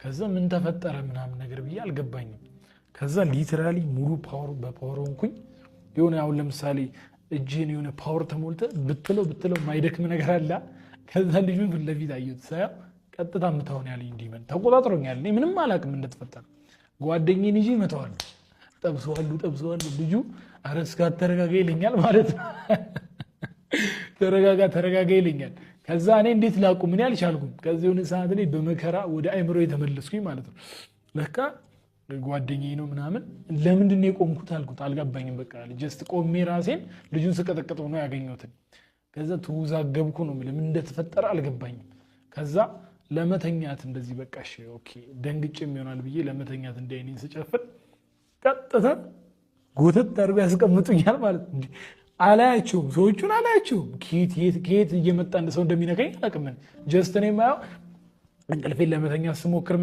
ከዛ ምን ተፈጠረ ምናምን ነገር ብዬ አልገባኝም። ከዛ ሊትራሊ ሙሉ ፓወር በፓወር ሆንኩኝ። የሆነ አሁን ለምሳሌ እጅን የሆነ ፓወር ተሞልተ ብትለው ማይደክም ነገር አለ። ከዛ ልጁን ፊት ለፊት አየሁት ሳያው ቀጥታ ምታውን ያለኝ እንዲመን ተቆጣጥሮኛል። እኔ ምንም አላውቅም እንደተፈጠረ። ጓደኛዬን ይዤ መተዋለሁ፣ ጠብሰዋለሁ። ልጁ ኧረ እስከ ተረጋጋ ይለኛል ማለት ነው። ተረጋጋ ይለኛል። ከዛ እኔ እንዴት ላቁም ምን አልቻልኩም። ከዚህ የሆነ ሰዓት ላይ በመከራ ወደ አይምሮ የተመለስኩኝ ማለት ነው። ለካ ጓደኛዬ ነው ምናምን። ለምንድን ነው የቆምኩት አልኩት፣ አልገባኝም። በቃ ጀስት ቆሜ ራሴን ልጁን ስቀጠቅጠው ነው ያገኘሁት። ከዛ ተወዛገብኩ ነው ምን እንደተፈጠረ አልገባኝም። ከዛ ለመተኛት እንደዚህ በቃ እሺ ኦኬ ደንግጬም ይሆናል ብዬ ለመተኛት እንደ አይኔን ስጨፍን ቀጥታ ጎተት አድርጎ ያስቀምጡኛል ማለት ነው። አላያቸውም፣ ሰዎቹን አላያቸውም። ከየት እየመጣ እንደ ሰው እንደሚነካኝ አላውቅም። ጀስት እኔ የማየው እንቅልፌን ለመተኛት ስሞክር